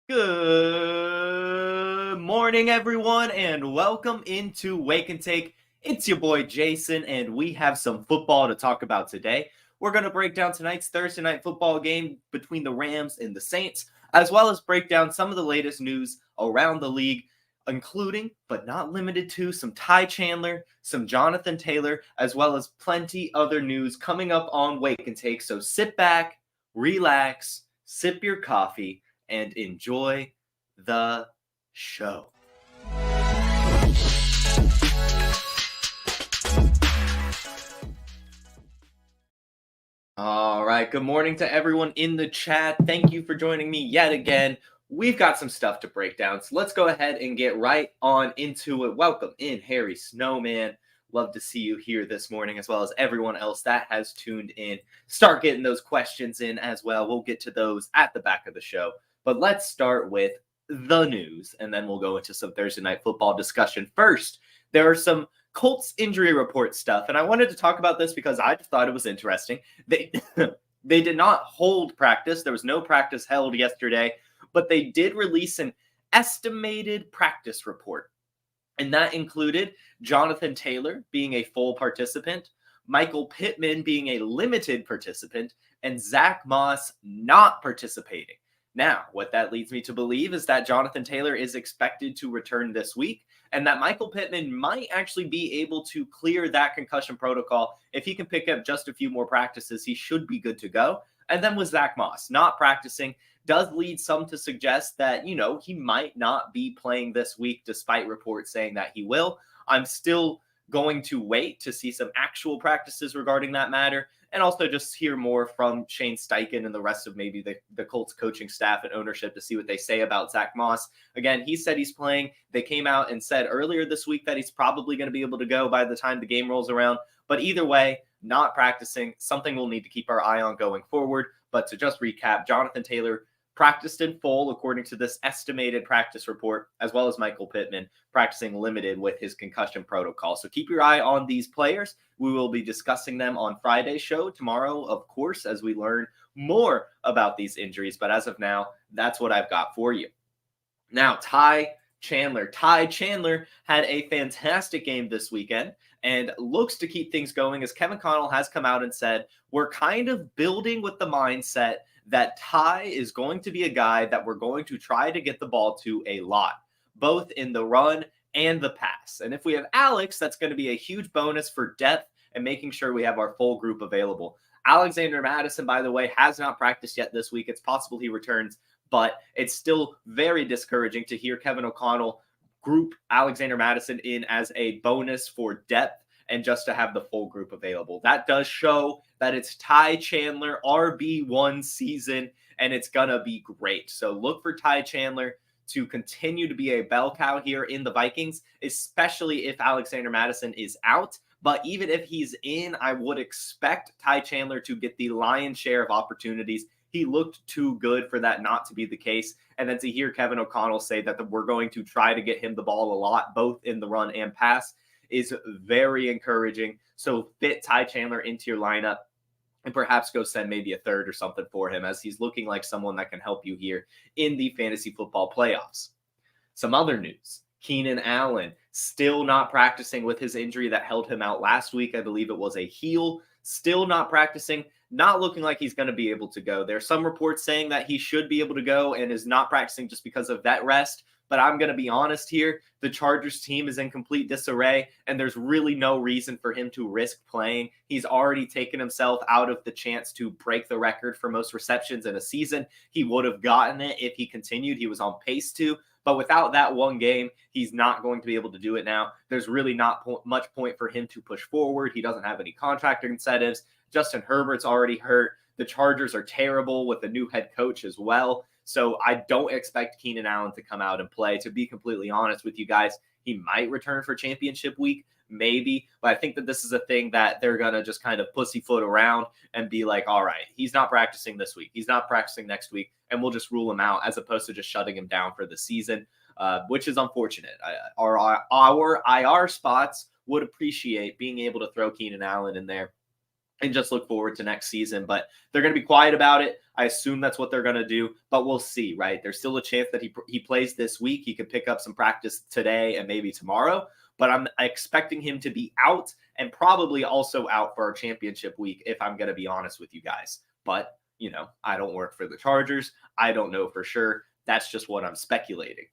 Good morning, everyone, and welcome into Wake and Take. It's your boy Jason, and we have some football to talk about today. We're going to break down tonight's Thursday night football game between the Rams and the Saints, as well as break down some of the latest news around the league, including, but not limited to, some Ty Chandler, some Jonathan Taylor, as well as plenty other news coming up on Wake and Take. So sit back, relax, sip your coffee, and enjoy the show. All right, good morning to everyone in the chat. Thank you for joining me yet again. We've got some stuff to break down, so let's go ahead and get right on into it. Welcome in, Harry Snowman. Love to see you here this morning, as well as everyone else that has tuned in. Start getting those questions in as well. We'll get to those at the back of the show. But let's start with the news, and then we'll go into some Thursday night football discussion. First, there are some Colts injury report stuff, and I wanted to talk about this because I just thought it was interesting. They they did not hold practice. There was no practice held yesterday, but they did release an estimated practice report. And that included Jonathan Taylor being a full participant, Michael Pittman being a limited participant, and Zach Moss not participating. Now, what that leads me to believe is that Jonathan Taylor is expected to return this week, and that Michael Pittman might actually be able to clear that concussion protocol. If he can pick up just a few more practices, he should be good to go. And then with Zach Moss not practicing does lead some to suggest that, he might not be playing this week, despite reports saying that he will. I'm still going to wait to see some actual practices regarding that matter, and also just hear more from Shane Steichen and the rest of maybe the Colts coaching staff and ownership to see what they say about Zach Moss. Again, he said he's playing. They came out and said earlier this week that he's probably going to be able to go by the time the game rolls around. But either way, not practicing, something we'll need to keep our eye on going forward. But to just recap, Jonathan Taylor practiced in full according to this estimated practice report, as well as Michael Pittman practicing limited with his concussion protocol. So keep your eye on these players. We will be discussing them on Friday's show tomorrow, of course, as we learn more about these injuries. But as of now, that's what I've got for you. Now, Ty Chandler. Ty Chandler had a fantastic game this weekend and looks to keep things going, as Kevin Connell has come out and said, we're kind of building with the mindset that Ty is going to be a guy that we're going to try to get the ball to a lot, both in the run and the pass. And if we have Alex, that's going to be a huge bonus for depth and making sure we have our full group available. Alexander Mattison, by the way, has not practiced yet this week. It's possible he returns, but it's still very discouraging to hear Kevin O'Connell group Alexander Mattison in as a bonus for depth and just to have the full group available. That does show that it's Ty Chandler RB1 season, and it's going to be great. So look for Ty Chandler to continue to be a bell cow here in the Vikings, especially if Alexander Mattison is out. But even if he's in, I would expect Ty Chandler to get the lion's share of opportunities. He looked too good for that not to be the case. And then to hear Kevin O'Connell say that we're going to try to get him the ball a lot, both in the run and pass, is very encouraging. So fit Ty Chandler into your lineup and perhaps go send maybe a third or something for him, as he's looking like someone that can help you here in the fantasy football playoffs. Some other news. Keenan Allen still not practicing with his injury that held him out last week. I believe it was a heel. Still not practicing, not looking like he's going to be able to go. There are some reports saying that he should be able to go and is not practicing just because of that rest. But I'm going to be honest here. The Chargers team is in complete disarray, and there's really no reason for him to risk playing. He's already taken himself out of the chance to break the record for most receptions in a season. He would have gotten it if he continued. He was on pace to. But without that one game, he's not going to be able to do it now. There's really not much point for him to push forward. He doesn't have any contract incentives. Justin Herbert's already hurt. The Chargers are terrible with a new head coach as well. So I don't expect Keenan Allen to come out and play. To be completely honest with you guys, he might return for championship week, maybe. But I think that this is a thing that they're going to just kind of pussyfoot around and be like, all right, he's not practicing this week. He's not practicing next week. And we'll just rule him out as opposed to just shutting him down for the season, which is unfortunate. Our IR spots would appreciate being able to throw Keenan Allen in there and just look forward to next season. But they're going to be quiet about it. I assume that's what they're going to do, but we'll see, right? There's still a chance that he plays this week. He could pick up some practice today and maybe tomorrow, but I'm expecting him to be out and probably also out for our championship week, if I'm going to be honest with you guys. But, I don't work for the Chargers. I don't know for sure. That's just what I'm speculating.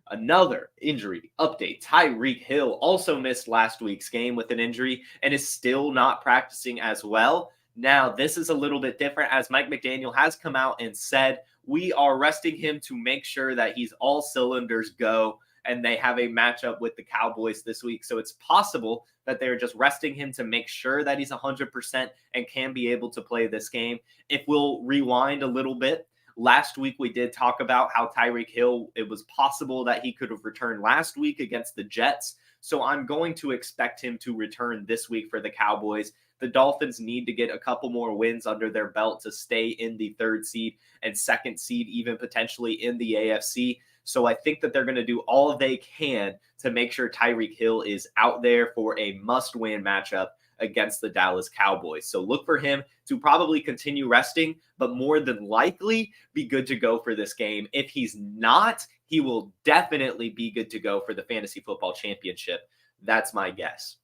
Another injury update. Tyreek Hill also missed last week's game with an injury and is still not practicing as well. Now, this is a little bit different, as Mike McDaniel has come out and said, we are resting him to make sure that he's all cylinders go, and they have a matchup with the Cowboys this week. So it's possible that they're just resting him to make sure that he's 100% and can be able to play this game. If we'll rewind a little bit, last week, we did talk about how Tyreek Hill, it was possible that he could have returned last week against the Jets. So I'm going to expect him to return this week for the Cowboys. The Dolphins need to get a couple more wins under their belt to stay in the 3rd seed and 2nd seed, even potentially in the AFC. So I think that they're going to do all they can to make sure Tyreek Hill is out there for a must-win matchup against the Dallas Cowboys. So look for him to probably continue resting, but more than likely be good to go for this game. If he's not, he will definitely be good to go for the Fantasy Football Championship. That's my guess.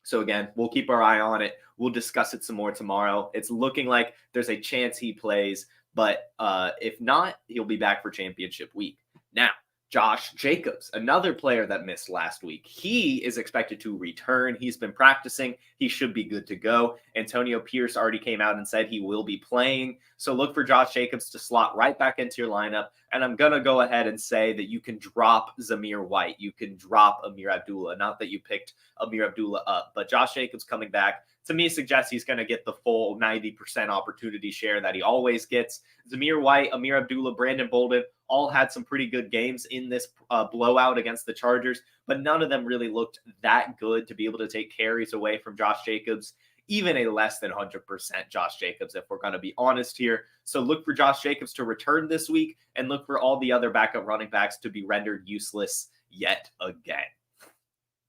So again, we'll keep our eye on it. We'll discuss it some more tomorrow. It's looking like there's a chance he plays, but if not, he'll be back for championship week. Now, Josh Jacobs, another player that missed last week. He is expected to return. He's been practicing. He should be good to go. Antonio Pierce already came out and said he will be playing. So look for Josh Jacobs to slot right back into your lineup. And I'm going to go ahead and say that you can drop Zamir White. You can drop Amir Abdullah. Not that you picked Amir Abdullah up, but Josh Jacobs coming back, to me, suggests he's going to get the full 90% opportunity share that he always gets. Zamir White, Amir Abdullah, Brandon Bolden all had some pretty good games in this blowout against the Chargers, but none of them really looked that good to be able to take carries away from Josh Jacobs, even a less than 100% Josh Jacobs, if we're going to be honest here. So look for Josh Jacobs to return this week, and look for all the other backup running backs to be rendered useless yet again.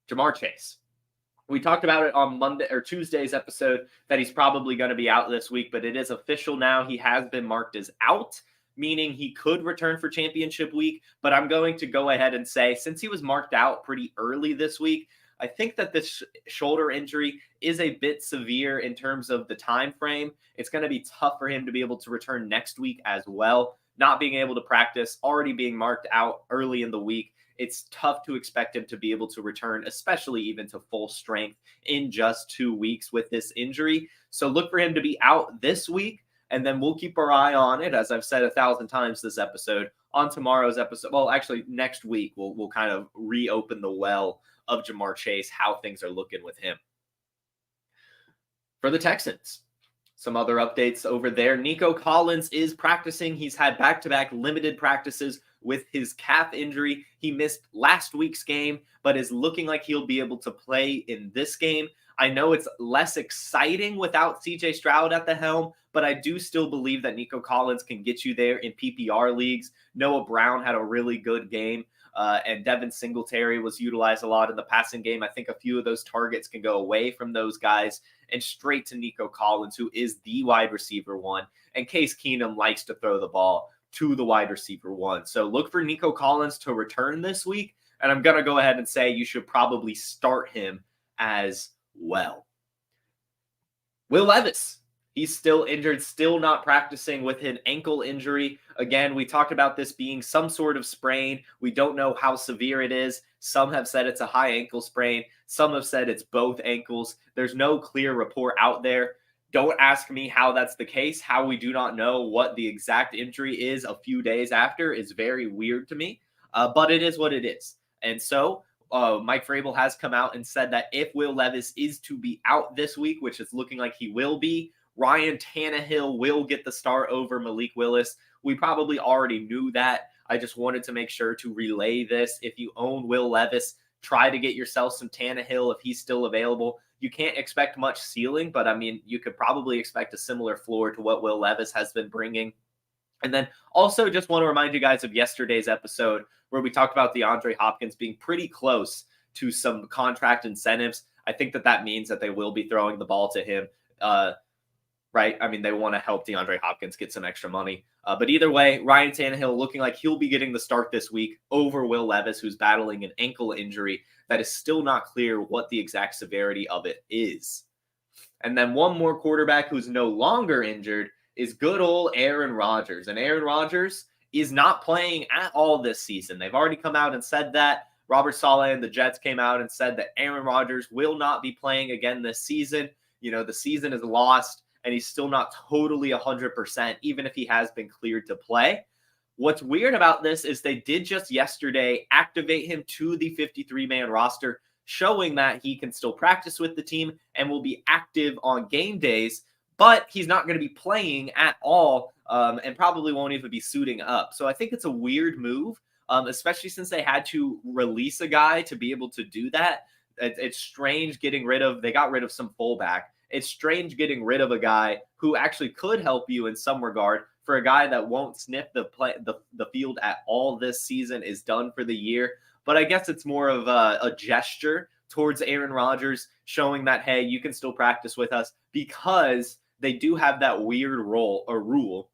Jamar Chase. We talked about it on Monday or Tuesday's episode that he's probably going to be out this week, but it is official now. He has been marked as out, meaning he could return for championship week. But I'm going to go ahead and say, since he was marked out pretty early this week, I think that this shoulder injury is a bit severe in terms of the time frame. It's going to be tough for him to be able to return next week as well. Not being able to practice, already being marked out early in the week. It's tough to expect him to be able to return, especially even to full strength in just 2 weeks with this injury. So look for him to be out this week, and then we'll keep our eye on it, as I've said 1,000 times this episode, on tomorrow's episode. Well, actually, next week, we'll kind of reopen the well of Jamar Chase, how things are looking with him. For the Texans, some other updates over there. Nico Collins is practicing. He's had back-to-back limited practices with his calf injury. He missed last week's game, but is looking like he'll be able to play in this game. I know it's less exciting without CJ Stroud at the helm, but I do still believe that Nico Collins can get you there in PPR leagues. Noah Brown had a really good game, and Devin Singletary was utilized a lot in the passing game. I think a few of those targets can go away from those guys and straight to Nico Collins, who is the wide receiver one. And Case Keenum likes to throw the ball to the wide receiver one. So look for Nico Collins to return this week. And I'm going to go ahead and say you should probably start him as well. Will Levis. He's still injured, still not practicing with an ankle injury. Again, we talked about this being some sort of sprain. We don't know how severe it is. Some have said it's a high ankle sprain. Some have said it's both ankles. There's no clear report out there. Don't ask me how that's the case. How we do not know what the exact injury is a few days after is very weird to me, but it is what it is. And so Mike Vrabel has come out and said that if Will Levis is to be out this week, which is looking like he will be, Ryan Tannehill will get the start over Malik Willis. We probably already knew that. I just wanted to make sure to relay this. If you own Will Levis, try to get yourself some Tannehill if he's still available. You can't expect much ceiling, but I mean, you could probably expect a similar floor to what Will Levis has been bringing. And then also just want to remind you guys of yesterday's episode where we talked about DeAndre Hopkins being pretty close to some contract incentives. I think that means that they will be throwing the ball to him. right? I mean, they want to help DeAndre Hopkins get some extra money. But either way, Ryan Tannehill looking like he'll be getting the start this week over Will Levis, who's battling an ankle injury that is still not clear what the exact severity of it is. And then one more quarterback who's no longer injured is good old Aaron Rodgers. And Aaron Rodgers is not playing at all this season. They've already come out and said that. Robert Saleh and the Jets came out and said that Aaron Rodgers will not be playing again this season. You know, the season is lost, and he's still not totally 100%, even if he has been cleared to play. What's weird about this is they did just yesterday activate him to the 53-man roster, showing that he can still practice with the team and will be active on game days, but he's not going to be playing at all and probably won't even be suiting up. So I think it's a weird move, especially since they had to release a guy to be able to do that. It's strange getting rid of, they got rid of some fullback. It's strange getting rid of a guy who actually could help you in some regard for a guy that won't sniff the field at all this season, is done for the year. But I guess it's more of a gesture towards Aaron Rodgers, showing that, hey, you can still practice with us, because they do have that weird rule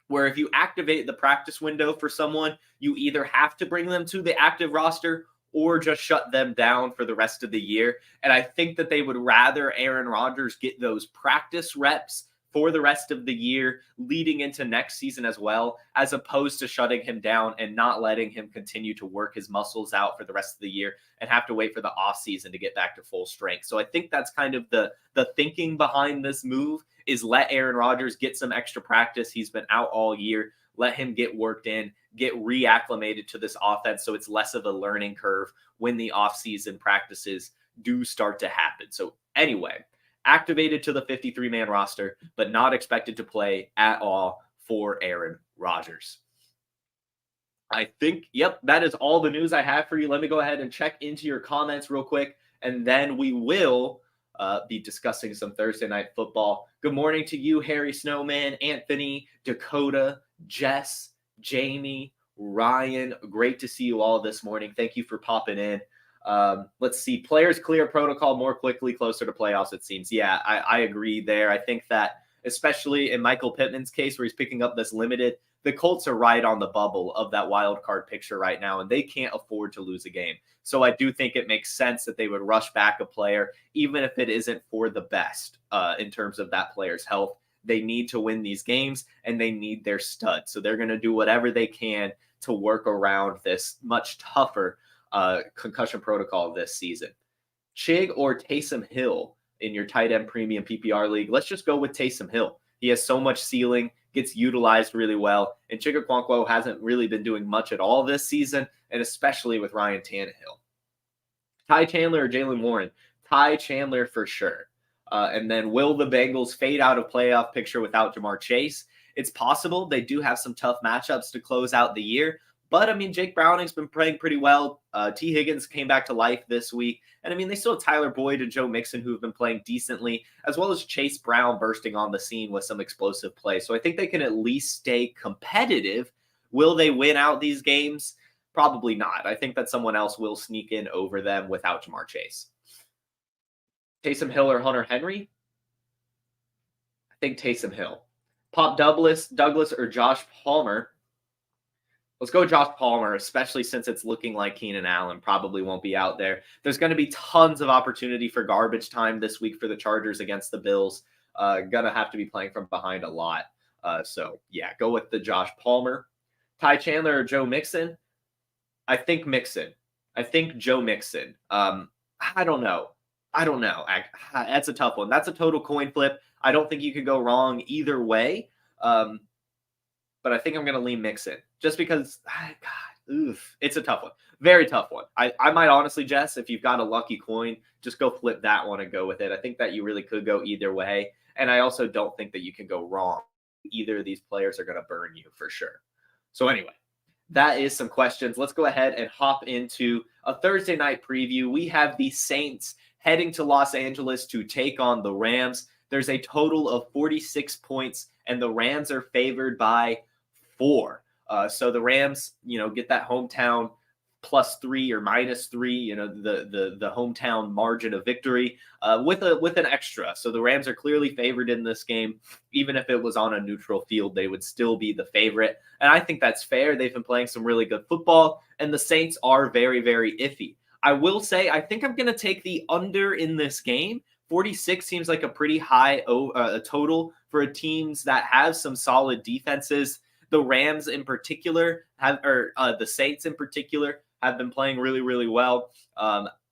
where if you activate the practice window for someone, you either have to bring them to the active roster or just shut them down for the rest of the year. And I think that they would rather Aaron Rodgers get those practice reps for the rest of the year leading into next season as well, as opposed to shutting him down and not letting him continue to work his muscles out for the rest of the year and have to wait for the offseason to get back to full strength. So I think that's kind of the thinking behind this move, is let Aaron Rodgers get some extra practice. He's been out all year. Let him get worked in, get reacclimated to this offense, so it's less of a learning curve when the offseason practices do start to happen. So anyway, activated to the 53-man roster, but not expected to play at all for Aaron Rodgers. I think, yep, that is all the news I have for you. Let me go ahead and check into your comments real quick, and then we will be discussing some Thursday night football. Good morning to you, Harry Snowman, Anthony, Dakota, Jess, Jamie, Ryan. Great to see you all this morning. Thank you for popping in. Let's see. Players clear protocol more quickly closer to playoffs, it seems. Yeah, I agree there. I think that, especially in Michael Pittman's case, where he's picking up this limited, the Colts are right on the bubble of that wild card picture right now, and they can't afford to lose a game. So I do think it makes sense that they would rush back a player, even if it isn't for the best in terms of that player's health. They need to win these games, and they need their stud. So they're going to do whatever they can to work around this much tougher concussion protocol this season. Chig or Taysom Hill in your tight end premium PPR league? Let's just go with Taysom Hill. He has so much ceiling, gets utilized really well, and Chigaquanquo hasn't really been doing much at all this season, and especially with Ryan Tannehill. Ty Chandler or Jalen Warren? Ty Chandler for sure. And then will the Bengals fade out of playoff picture without Jamar Chase? It's possible. They do have some tough matchups to close out the year. But, I mean, Jake Browning's been playing pretty well. T. Higgins came back to life this week. And, I mean, they still have Tyler Boyd and Joe Mixon, who have been playing decently, as well as Chase Brown bursting on the scene with some explosive play. So I think they can at least stay competitive. Will they win out these games? Probably not. I think that someone else will sneak in over them without Jamar Chase. Taysom Hill or Hunter Henry? I think Taysom Hill. Pop Douglas or Josh Palmer? Let's go Josh Palmer, especially since it's looking like Keenan Allen probably won't be out there. There's going to be tons of opportunity for garbage time this week for the Chargers against the Bills. Going to have to be playing from behind a lot. So, yeah, go with the Josh Palmer. Ty Chandler or Joe Mixon? I think Mixon. I think Joe Mixon. I don't know. That's a tough one. That's a total coin flip. I don't think you could go wrong either way. But I think I'm going to lean Mixon just because, it's a tough one. Very tough one. I might honestly, Jess, if you've got a lucky coin, just go flip that one and go with it. I think that you really could go either way. And I also don't think that you can go wrong. Either of these players are going to burn you for sure. So anyway, that is some questions. Let's go ahead and hop into a Thursday night preview. We have the Saints heading to Los Angeles to take on the Rams. There's a total of 46 points, and the Rams are favored by 4. So the Rams, get that hometown +3 or -3, the hometown margin of victory with an extra. So the Rams are clearly favored in this game. Even if it was on a neutral field, they would still be the favorite. And I think that's fair. They've been playing some really good football, and the Saints are very, very iffy. I will say, I think I'm going to take the under in this game. 46 seems like a pretty high total for teams that have some solid defenses. The Rams in particular the Saints in particular have been playing really, really well.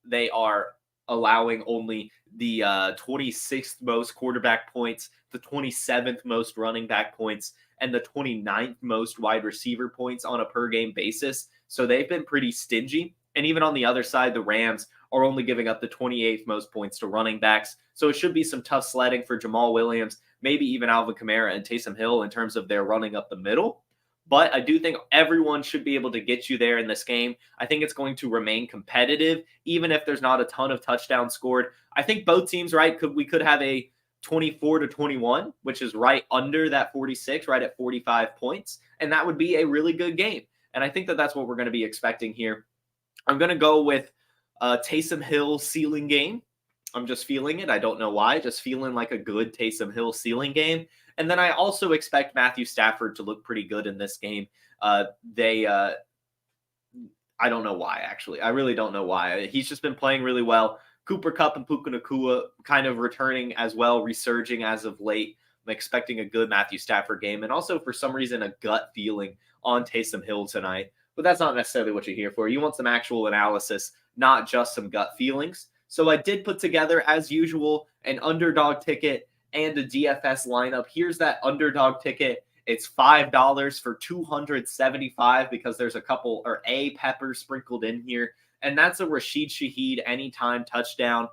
They are allowing only the 26th most quarterback points, the 27th most running back points, and the 29th most wide receiver points on a per game basis. So they've been pretty stingy. And even on the other side, the Rams are only giving up the 28th most points to running backs. So it should be some tough sledding for Jamal Williams, maybe even Alvin Kamara and Taysom Hill in terms of their running up the middle. But I do think everyone should be able to get you there in this game. I think it's going to remain competitive, even if there's not a ton of touchdowns scored. I think both teams, right, we could have a 24-21, which is right under that 46, right at 45 points. And that would be a really good game. And I think that that's what we're going to be expecting here. I'm going to go with Taysom Hill ceiling game. I'm just feeling it. I don't know why. Just feeling like a good Taysom Hill ceiling game. And then I also expect Matthew Stafford to look pretty good in this game. I don't know why, actually. I really don't know why. He's just been playing really well. Cooper Kupp and Puka Nacua kind of returning as well, resurging as of late. I'm expecting a good Matthew Stafford game. And also, for some reason, a gut feeling on Taysom Hill tonight. But that's not necessarily what you're here for. You want some actual analysis, not just some gut feelings. So I did put together, as usual, an underdog ticket and a DFS lineup. Here's that underdog ticket. It's $5 for $275 because there's a pepper sprinkled in here. And that's a Rashid Shaheed anytime touchdown.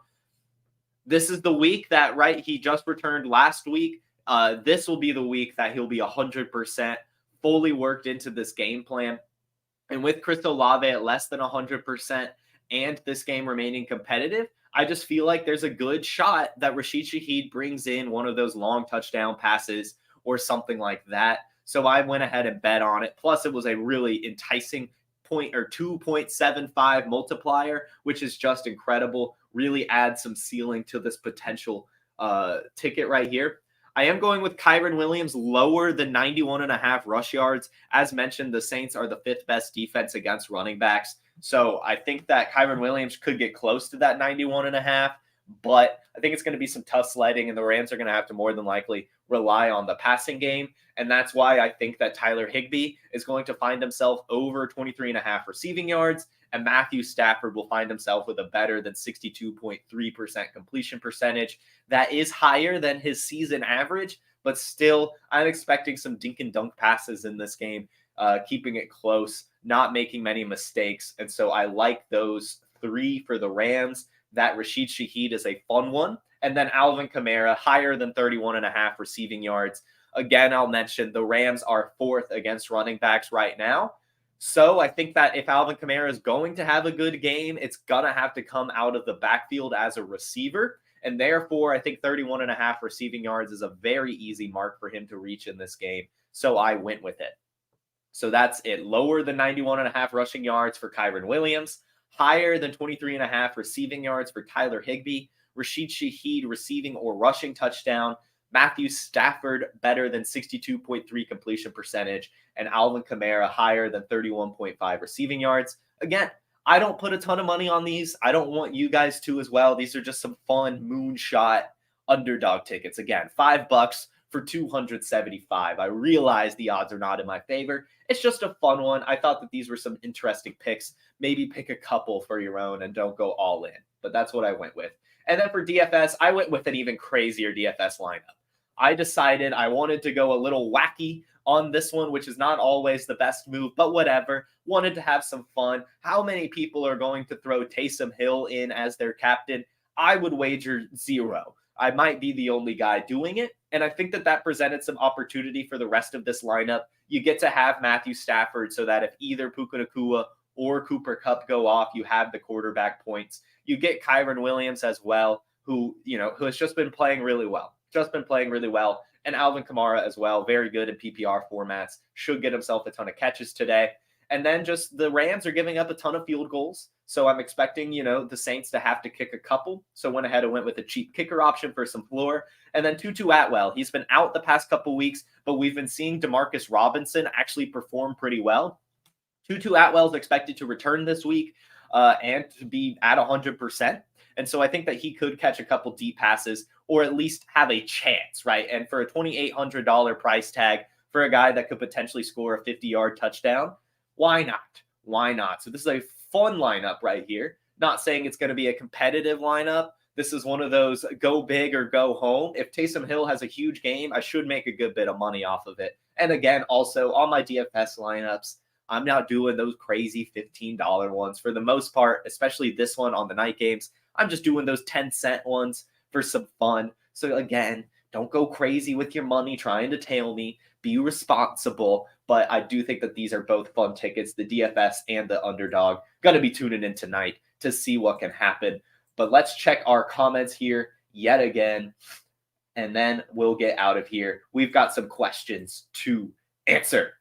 This is the week that, right, he just returned last week. This will be the week that he'll be 100% fully worked into this game plan. And with Chris Olave at less than 100% and this game remaining competitive, I just feel like there's a good shot that Rashid Shaheed brings in one of those long touchdown passes or something like that. So I went ahead and bet on it. Plus, it was a really enticing 2.75 multiplier, which is just incredible. Really adds some ceiling to this potential ticket right here. I am going with Kyren Williams lower than 91.5 rush yards. As mentioned, the Saints are the 5th best defense against running backs. So I think that Kyren Williams could get close to that 91.5, but I think it's going to be some tough sledding, and the Rams are going to have to more than likely rely on the passing game. And that's why I think that Tyler Higbee is going to find himself over 23.5 receiving yards, and Matthew Stafford will find himself with a better than 62.3% completion percentage. That is higher than his season average, but still, I'm expecting some dink and dunk passes in this game, keeping it close, not making many mistakes. And so I like those 3 for the Rams. That Rashid Shaheed is a fun one. And then Alvin Kamara, higher than 31.5 receiving yards. Again, I'll mention the Rams are 4th against running backs right now. So I think that if Alvin Kamara is going to have a good game, it's going to have to come out of the backfield as a receiver. And therefore, I think 31.5 receiving yards is a very easy mark for him to reach in this game. So I went with it. So that's it. Lower than 91.5 rushing yards for Kyren Williams. Higher than 23.5 receiving yards for Tyler Higbee. Rashid Shaheed receiving or rushing touchdown. Matthew Stafford better than 62.3 completion percentage. And Alvin Kamara higher than 31.5 receiving yards. Again, I don't put a ton of money on these. I don't want you guys to as well. These are just some fun moonshot underdog tickets. Again, $5 for 275. I realize the odds are not in my favor. It's just a fun one. I thought that these were some interesting picks. Maybe pick a couple for your own and don't go all in. But that's what I went with. And then for DFS, I went with an even crazier DFS lineup. I decided I wanted to go a little wacky on this one, which is not always the best move, but whatever. Wanted to have some fun. How many people are going to throw Taysom Hill in as their captain? I would wager 0. I might be the only guy doing it. And I think that presented some opportunity for the rest of this lineup. You get to have Matthew Stafford so that if either Puka Nacua or Cooper Kupp go off, you have the quarterback points. You get Kyren Williams as well, who has just been playing really well. And Alvin Kamara as well, very good in PPR formats. Should get himself a ton of catches today. And then just the Rams are giving up a ton of field goals. So I'm expecting, the Saints to have to kick a couple. So went ahead and went with a cheap kicker option for some floor. And then Tutu Atwell. He's been out the past couple weeks, but we've been seeing Demarcus Robinson actually perform pretty well. Tutu Atwell is expected to return this week and to be at 100%. And so I think that he could catch a couple deep passes or at least have a chance, right? And for a $2,800 price tag for a guy that could potentially score a 50-yard touchdown, why not? Why not? So this is a fun lineup right here. Not saying it's going to be a competitive lineup. This is one of those go big or go home. If Taysom Hill has a huge game, I should make a good bit of money off of it. And again, also on my DFS lineups, I'm not doing those crazy $15 ones for the most part, especially this one on the night games. I'm just doing those 10-cent ones for some fun. So again, don't go crazy with your money trying to tail me. Be responsible. But I do think that these are both fun tickets, the DFS and the Underdog. Going to be tuning in tonight to see what can happen. But let's check our comments here yet again, and then we'll get out of here. We've got some questions to answer.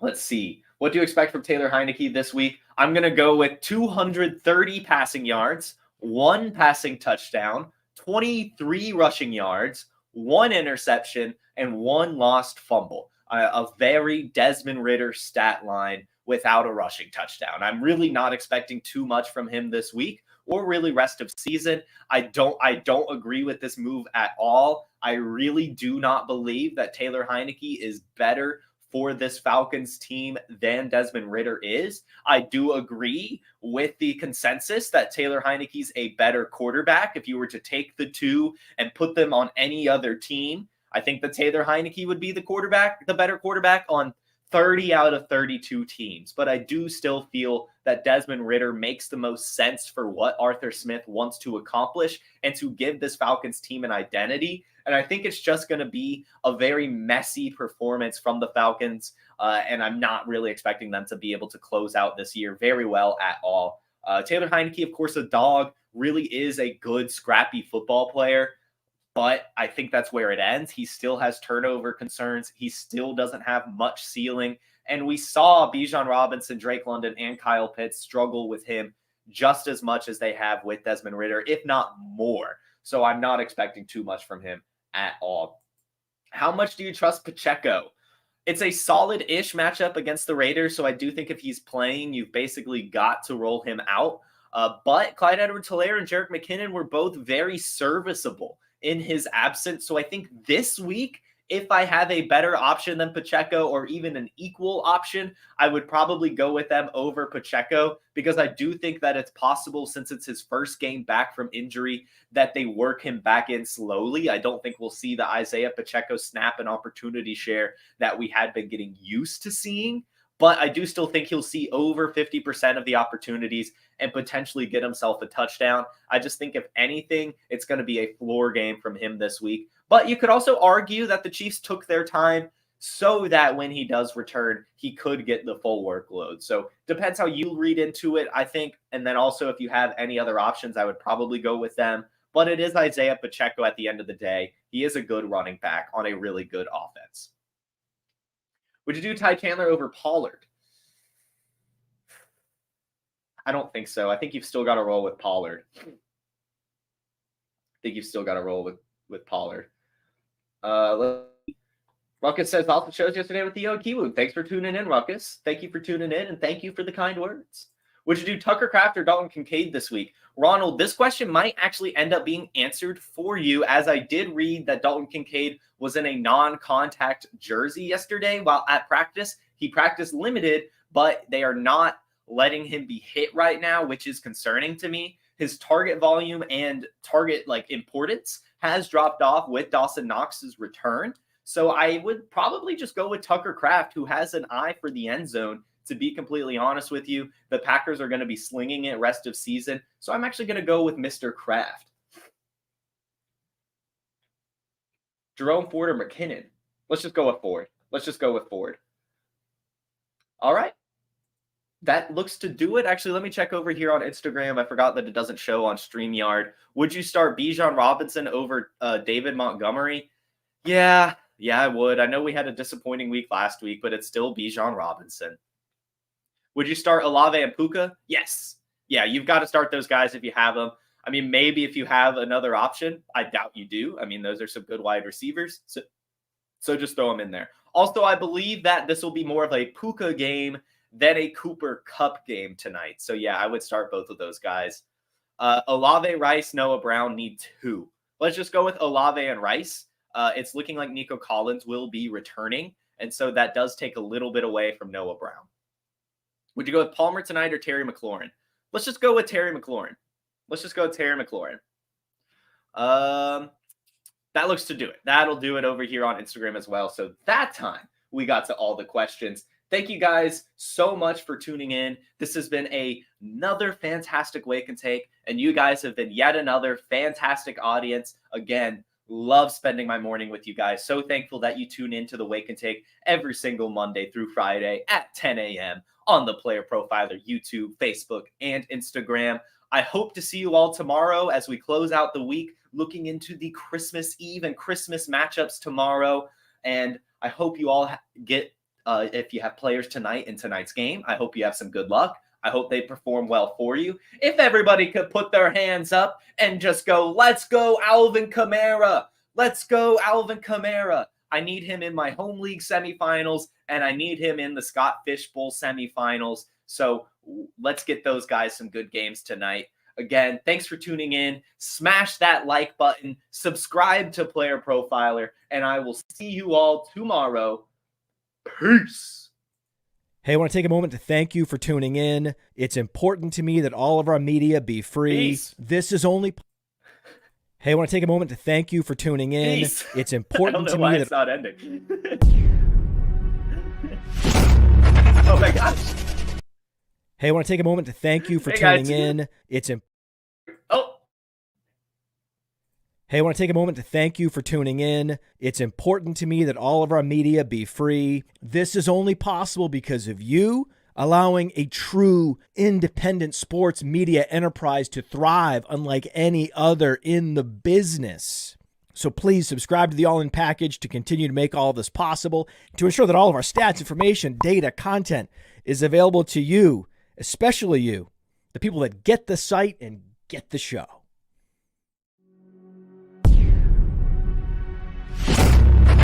Let's see. What do you expect from Taylor Heinicke this week? I'm going to go with 230 passing yards, 1 passing touchdown, 23 rushing yards, 1 interception, and 1 lost fumble. A very Desmond Ridder stat line without a rushing touchdown. I'm really not expecting too much from him this week or really rest of season. I don't agree with this move at all. I really do not believe that Taylor Heinicke is better for this Falcons team than Desmond Ridder is. I do agree with the consensus that Taylor Heinicke's a better quarterback. If you were to take the two and put them on any other team, I think that Taylor Heinicke would be the better quarterback on 30 out of 32 teams. But I do still feel that Desmond Ridder makes the most sense for what Arthur Smith wants to accomplish and to give this Falcons team an identity. And I think it's just going to be a very messy performance from the Falcons. And I'm not really expecting them to be able to close out this year very well at all. Taylor Heinicke, of course, a dog, really is a good, scrappy football player. But I think that's where it ends. He still has turnover concerns. He still doesn't have much ceiling. And we saw Bijan Robinson, Drake London, and Kyle Pitts struggle with him just as much as they have with Desmond Ridder, if not more. So I'm not expecting too much from him at all. How much do you trust Pacheco? It's a solid-ish matchup against the Raiders, so I do think if he's playing, you've basically got to roll him out. But Clyde Edwards-Helaire and Jerick McKinnon were both very serviceable in his absence. So I think this week, if I have a better option than Pacheco or even an equal option, I would probably go with them over Pacheco because I do think that it's possible, since it's his first game back from injury, that they work him back in slowly. I don't think we'll see the Isaiah Pacheco snap and opportunity share that we had been getting used to seeing. But I do still think he'll see over 50% of the opportunities and potentially get himself a touchdown. I just think, if anything, it's going to be a floor game from him this week. But you could also argue that the Chiefs took their time so that when he does return, he could get the full workload. So depends how you read into it, I think. And then also, if you have any other options, I would probably go with them. But it is Isaiah Pacheco at the end of the day. He is a good running back on a really good offense. Would you do Ty Chandler over Pollard? I don't think so. I think you've still got to roll with Pollard. Ruckus says, off the shows yesterday with Theo Kiwu. Thanks for tuning in, Ruckus. Thank you for tuning in, and thank you for the kind words. Would you do Tucker Kraft or Dalton Kincaid this week? Ronald, this question might actually end up being answered for you, as I did read that Dalton Kincaid was in a non-contact jersey yesterday while at practice. He practiced limited, but they are not letting him be hit right now, which is concerning to me. His target volume and target importance has dropped off with Dawson Knox's return. So I would probably just go with Tucker Kraft, who has an eye for the end zone. To be completely honest with you, the Packers are going to be slinging it rest of season. So I'm actually going to go with Mr. Kraft. Jerome Ford or McKinnon? Let's just go with Ford. All right. That looks to do it. Actually, let me check over here on Instagram. I forgot that it doesn't show on StreamYard. Would you start Bijan Robinson over David Montgomery? Yeah, I would. I know we had a disappointing week last week, but it's still Bijan Robinson. Would you start Olave and Puka? Yes. Yeah, you've got to start those guys if you have them. I mean, maybe if you have another option, I doubt you do. I mean, those are some good wide receivers. So just throw them in there. Also, I believe that this will be more of a Puka game than a Cooper Kupp game tonight. So yeah, I would start both of those guys. Olave, Rice, Noah Brown need 2. Let's just go with Olave and Rice. It's looking like Nico Collins will be returning, and so that does take a little bit away from Noah Brown. Would you go with Palmer tonight or Terry McLaurin? Let's just go with Terry McLaurin. That looks to do it. That'll do it over here on Instagram as well. So that time we got to all the questions. Thank you guys so much for tuning in. This has been another fantastic Wake and Take, and you guys have been yet another fantastic audience. Again, love spending my morning with you guys. So thankful that you tune in to the Wake and Take every single Monday through Friday at 10 a.m. on the Player Profiler YouTube, Facebook, and Instagram. I hope to see you all tomorrow as we close out the week, looking into the Christmas Eve and Christmas matchups tomorrow. And I hope you all get, if you have players tonight in tonight's game, I hope you have some good luck. I hope they perform well for you. If everybody could put their hands up and just go, let's go Alvin Kamara. Let's go Alvin Kamara. I need him in my home league semifinals, and I need him in the Scott Fish Bowl semifinals. So let's get those guys some good games tonight. Again, thanks for tuning in. Smash that like button. Subscribe to Player Profiler, and I will see you all tomorrow. Peace. Hey, I want to take a moment to thank you for tuning in. It's important to me that all of our media be free. Peace. This is only... Hey, I want to take a moment to thank you for tuning in. Peace. It's important to me why that... it's not ending. Oh my gosh. Hey, I want to take a moment to thank you for Hey, tuning guys. in. Oh. Hey, I want to take a moment to thank you for tuning in. It's important to me that all of our media be free. This is only possible because of you allowing a true independent sports media enterprise to thrive unlike any other in the business. So please subscribe to the All In Package to continue to make all of this possible, to ensure that all of our stats, information, data, content is available to you, especially you, the people that get the site and get the show.